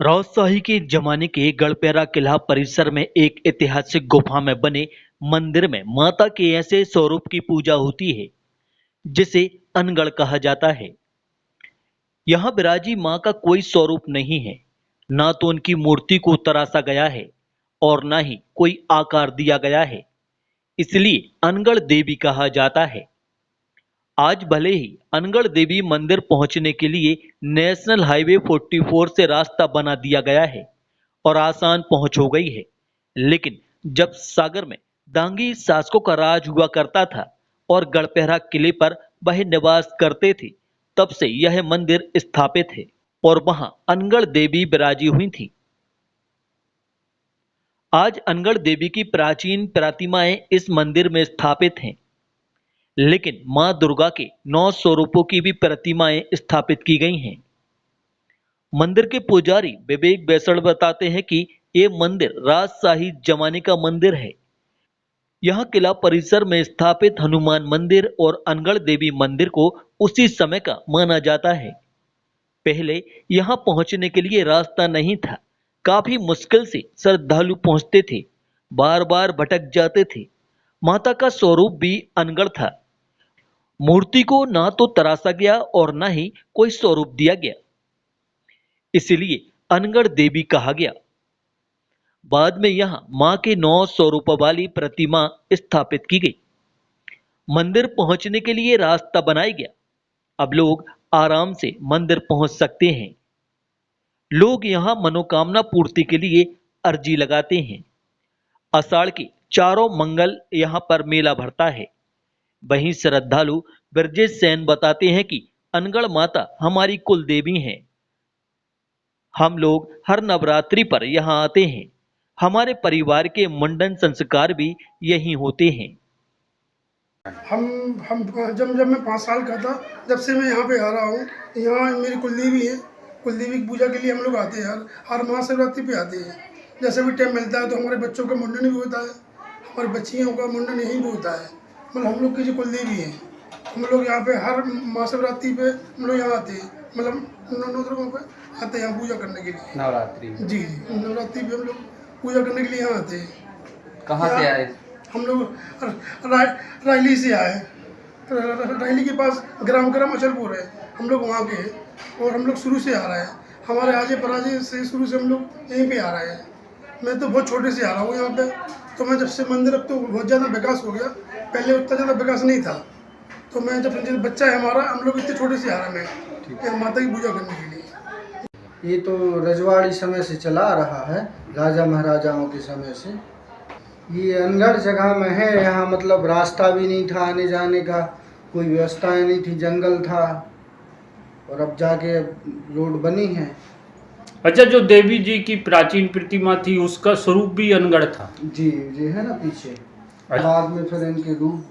राजशाही के जमाने के गढ़पेरा किला परिसर में एक ऐतिहासिक गुफा में बने मंदिर में माता के ऐसे स्वरूप की पूजा होती है जिसे अनगढ़ कहा जाता है। यहाँ विराजी मां का कोई स्वरूप नहीं है, ना तो उनकी मूर्ति को तराशा गया है और ना ही कोई आकार दिया गया है, इसलिए अनगढ़ देवी कहा जाता है। आज भले ही अनगढ़ देवी मंदिर पहुंचने के लिए नेशनल हाईवे 44 से रास्ता बना दिया गया है और आसान पहुंच हो गई है, लेकिन जब सागर में दांगी शासकों का राज हुआ करता था और गढ़पेरा किले पर वह निवास करते थे, तब से यह मंदिर स्थापित है और वहां अनगढ़ देवी विराजी हुई थी। आज अनगढ़ देवी की प्राचीन प्रतिमाएं इस मंदिर में स्थापित हैं, लेकिन मां दुर्गा के 9 स्वरूपों की भी प्रतिमाएं स्थापित की गई हैं। मंदिर के पुजारी विवेक बैसड़ बताते हैं कि ये मंदिर राजशाही जमाने का मंदिर है। यहाँ किला परिसर में स्थापित हनुमान मंदिर और अनगढ़ देवी मंदिर को उसी समय का माना जाता है। पहले यहाँ पहुंचने के लिए रास्ता नहीं था, काफी मुश्किल से श्रद्धालु पहुंचते थे, बार बार भटक जाते थे। माता का स्वरूप भी अनगढ़ था। मूर्ति को ना तो तराशा गया और ना ही कोई स्वरूप दिया गया, इसलिए अनगढ़ देवी कहा गया। बाद में यहां मां के 9 स्वरूप वाली प्रतिमा स्थापित की गई। मंदिर पहुंचने के लिए रास्ता बनाया गया। अब लोग आराम से मंदिर पहुंच सकते हैं। लोग यहां मनोकामना पूर्ति के लिए अर्जी लगाते हैं। आषाढ़ के चारों मंगल यहां पर मेला भरता है। वहीं श्रद्धालु ब्रजेश सेन बताते हैं कि अनगढ़ माता हमारी कुल देवी हैं। हम लोग हर नवरात्रि पर यहाँ आते हैं। हमारे परिवार के मुंडन संस्कार भी यहीं होते हैं। हम जब मैं 5 साल का था, जब से मैं यहाँ पे आ रहा हूँ। यहाँ मेरी कुलदेवी है। कुलदेवी की पूजा के लिए हम लोग आते हैं। हर महाशिवरात्रि पे आते हैं। जैसे भी टाइम मिलता है तो हमारे बच्चों का मुंडन भी होता है, हमारी बच्चियों का मुंडन यहीं भी होता है। मतलब हम लोग की जो कुलदेवी है, हम लोग यहाँ पे हर महाशिवरात्रि पे हम लोग यहाँ आते हैं। मतलब 9 दुर्गों पे आते हैं यहाँ पूजा करने के लिए। नवरात्रि में? जी जी, नवरात्रि पे हम लोग पूजा करने के लिए यहाँ आते हैं। कहाँ से आए? हम लोग रायली से आए। रायली के पास ग्राम अचलपुर है, हम लोग वहाँ के हैं और हम लोग शुरू से आ रहे हैं। हमारे आजे पराजे से शुरू से हम लोग यहीं पे आ रहे हैं। मैं तो बहुत छोटे से आ रहा हूँ यहाँ पे। तो मैं जब से मंदिर, अब तो बहुत ज़्यादा विकास हो गया, पहले उतना ज़्यादा विकास नहीं था। तो मैं जब बच्चा है हमारा, हम लोग इतने छोटे से आ रहे हैं माता की पूजा करने के लिए। ये तो रजवाड़ी समय से चला आ रहा है, राजा महाराजाओं के समय से। ये अनगढ़ जगह में है। यहाँ मतलब रास्ता भी नहीं था आने जाने का, कोई व्यवस्थाएं नहीं थी, जंगल था और अब जाके रोड बनी है। अच्छा, जो देवी जी की प्राचीन प्रतिमा थी उसका स्वरूप भी अनगढ़ था? जी जी, है ना पीछे। अच्छा। बाद में फिर इनके रूप,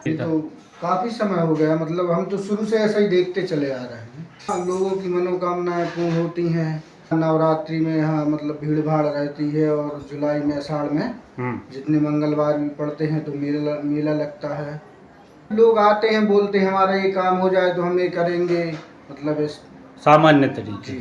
ये तो काफ़ी समय हो गया। मतलब हम तो शुरू से ऐसा ही देखते चले आ रहे हैं। लोगों की मनोकामनाएं पूर्ण होती हैं। नवरात्रि में यहाँ मतलब भीड़ भाड़ रहती है और जुलाई में, आषाढ़ में जितने मंगलवार भी पड़ते हैं तो मेला लगता है। लोग आते हैं, बोलते हैं हमारा ये काम हो जाए तो हम ये करेंगे, मतलब इस सामान्य तरीके।